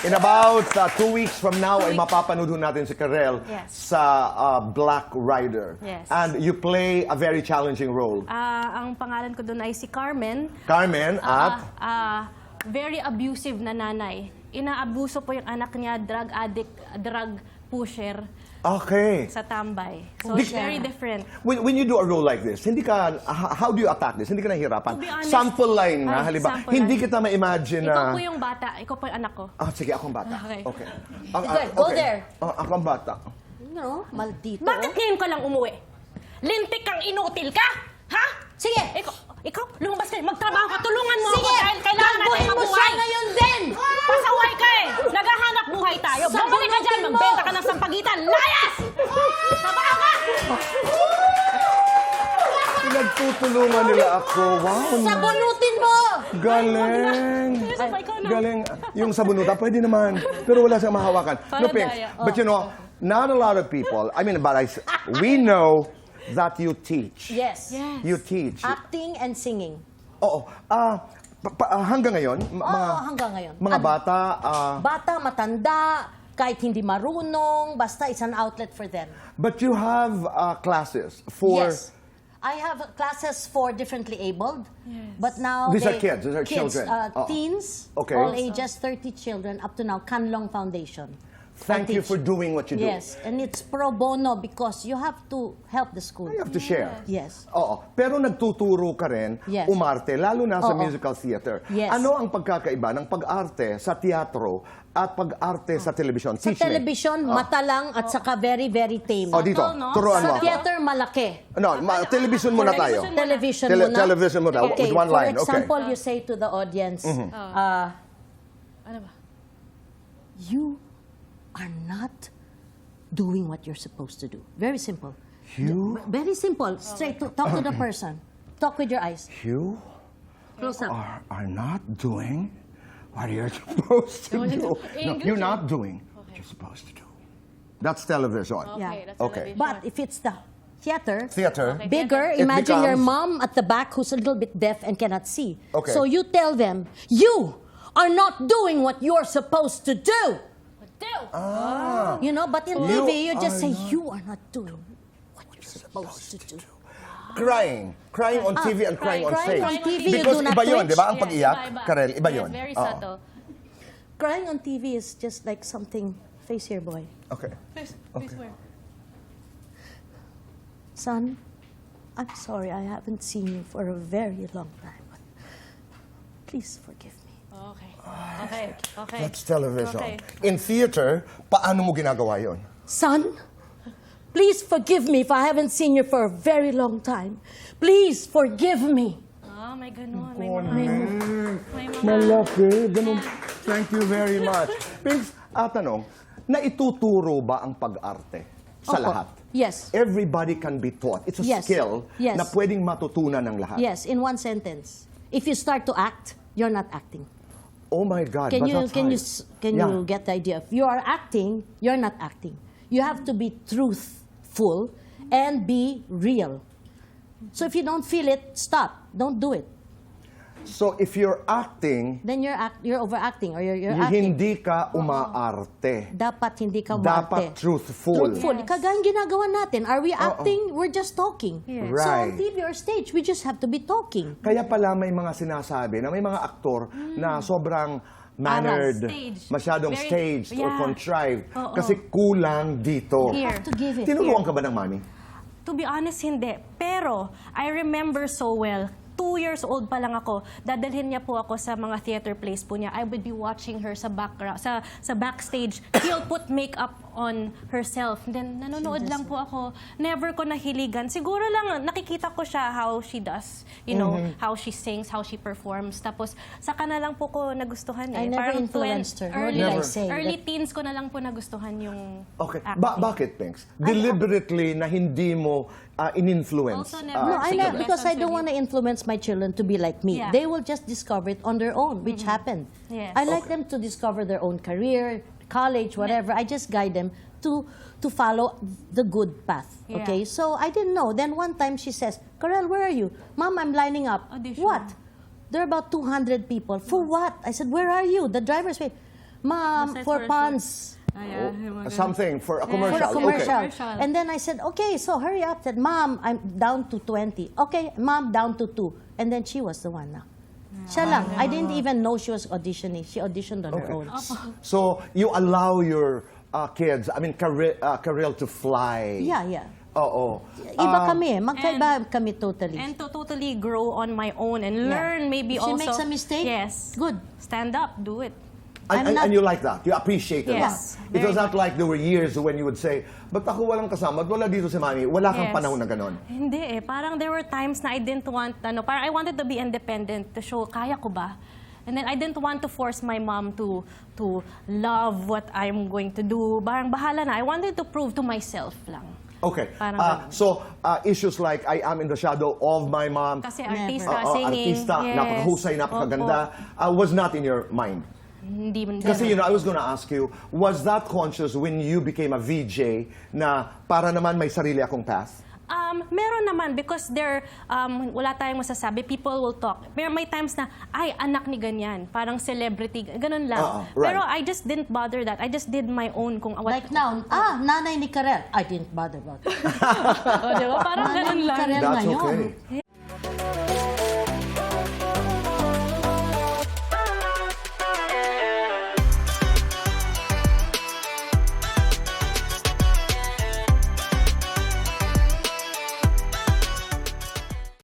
In about 2 weeks from now, ay mapapanood natin si Karel sa Black Rider. Yes. And you play a very challenging role. Ang pangalan ko doon ay si Carmen. Carmen at? Very abusive na nanay. Inaabuso po yung anak niya, drug addict, drug pusher Okay. sa tambay. So it's very different. When you do a role like this, hindi ka, how do you attack this? Hindi ka nahihirapan? To be honest, Sample line na, halimbawa. sample Hindi line. kita ma-imagine na... Ikaw po yung bata, ikaw po yung anak ko. Sige, ako ang bata. Okay. Okay. Go there. Ako ang bata. No, maldito. Bakit ngayon ka lang umuwi? Lintik kang inutil ka? Ha? Sige. Ikaw, lumabas ka. Magtrabaho ka. Tulungan mo Sige. ako dahil kailangan natin Gagawin mo mabuhay. siya ngayon din. Pasaway ka eh. Naghahanap buhay tayo. Bumalik ka dyan. Magbenta ka ng sampagitan. Layas! Trabaho ka! Pinagtutulungan nila ako. Wow. Sabunutin mo! Galing. Sabay ka na. Galing. Yung sabunutan, pwede naman. Pero wala siyang mahawakan. No, Pinks. Paradaya. But you know, not a lot of people, we know that you teach. Yes. Yes. You teach. Acting and singing. Oo. Hanggang ngayon, Hanggang ngayon. mga bata, Bata, matanda, kahit hindi marunong, basta it's an outlet for them. but you have classes for... Yes. I have classes for differently abled, but now These are kids, these are children. Teens, Okay. all ages, 30 children, up to now, Kanlong Foundation. Thank you for doing what you do. Yes, and it's pro bono because you have to help the school. You have to share. Yes. Oo. Pero nagtuturo ka rin Yes. umarte, lalo na sa Oo. musical theater. Yes. Ano ang pagkakaiba ng pag-arte sa teatro at pag-arte sa television? Sa Teach me. television, mata lang at saka very, very tame. Dito, no? turuan mo Sa ako. theater, malaki. No, television muna tayo. Television muna. Television muna, Okay, with one line. for Okay. example, you say to the audience, Ano ba? you are not doing what you're supposed to do. Very simple. You? Very simple. Straight to talk to the person. Talk with your eyes. You Close up. are not doing what you're supposed to do. No, you're not doing what you're supposed to do. That's television. Yeah. That's Okay. television. But if it's the theater, Theater. bigger, It imagine your becomes- mom at the back who's a little bit deaf and cannot see. Okay. So you tell them, you are not doing what you're supposed to do. You know, but in You TV, you just are say, not- you are not doing what you're supposed to do. Crying on TV and crying on crying stage. on TV, you Because do not iba yun, twitch. di ba? Ang Yes, pag-iyak, iba-iba. Karel, iba Yes, yun. very Oo. subtle. Crying on TV is just like something, face here, boy. Okay. Please wear. Son, I'm sorry I haven't seen you for a very long time. But please forgive me. Okay. That's television. Okay. In theater, paano mo ginagawa yun? Son, please forgive me if I haven't seen you for a very long time. Please forgive me. May ganun. May mga... Malaki. Ganun. Thank you very much. Pinks, tanong, naituturo ba ang pag-arte sa Opo. lahat? Yes. Everybody can be taught. It's a Yes. skill Yes. na pwedeng matutunan ng lahat. Yes, in one sentence. If you start to act, you're not acting. Oh my God, Can but you that's can hard. you get the idea? If you are acting, you're not acting. You have to be truthful and be real. So if you don't feel it, stop. Don't do it. So if you're acting, Then you're overacting or you're acting. hindi ka umaarte. Dapat hindi ka Dapat umarte. truthful. Truthful. Kagaya ang ginagawa natin. Are we acting? We're just talking. Yes. So Right. on TV or stage, we just have to be talking. Kaya pala may mga sinasabi na may mga aktor na sobrang mannered, Stage. masyadong Very- staged or yeah. contrived Oo. kasi kulang dito. Here. To give it. Tinuruan ka ba ng mami? To be honest, hindi. Pero, I remember so well, 2 years old pa lang ako, dadalhin niya po ako sa mga theater plays po niya. I would be watching her sa background, sa backstage. She'll put makeup on herself. Then, nanonood lang po ako. Never ko nahiligan. Siguro lang, nakikita ko siya how she does. You know, how she sings, how she performs. Tapos, saka na lang po ko nagustuhan eh. I never Parang influenced her. Early, Nor did I say early that- teens ko na lang po nagustuhan yung Okay. acting. Bakit, Pinks? Deliberately na hindi mo in-influence. Also never- No, I Sige. never, because I don't want to influence my children to be like me. Yeah. They will just discover it on their own, which happened. Yes. I like them to discover their own career, college, whatever. I just guide them to follow the good path. Yeah. Okay, so I didn't know. Then one time she says, "Karel, where are you? Mom, I'm lining up." Audition. What? There are about 200 people. For what? I said, "Where are you?" The driver's way. Mom, Besides for for a puns. Something for a For commercial. a commercial. Commercial. And then I said, okay, so hurry up. Said, Mom, I'm down to 20. Okay, Mom, down to 2. And then she was the one na. Siya lang. I didn't even know she was auditioning. She auditioned on her Okay. own. So you allow your kids, I mean, Karel to fly. Yeah. Oo. Iba kami. Magkaiba kami totally. And to totally grow on my own and learn maybe If she also. makes a mistake, yes. good. Stand up, do it. And you like that? You appreciate Yes. that? It was not like there were years when you would say, ba't ako walang kasama? Ba't wala dito si Mami? Wala kang Yes. panahon na ganon. Hindi eh. Parang there were times na I didn't want, parang I wanted to be independent to show, kaya ko ba? And then I didn't want to force my mom to love what I'm going to do. Parang bahala na. I wanted to prove to myself lang. Okay. Parang ganun. So, issues like, I am in the shadow of my mom. Kasi Never. artista, singing. Artista, yes. napakahusay, napakaganda, was not in your mind. Hindi man. Kasi, I was gonna ask you, was that conscious when you became a VJ na para naman may sarili akong path? Meron naman because wala tayong masasabi. People will talk. May times na, ay, anak ni ganyan. Parang celebrity. Ganun lang. Right. Pero I just didn't bother that. I just did my own. Like now, nanay ni Karel. I didn't bother about it. Diba? Parang Nanay ganun ni lang. Karel That's ngayon. okay.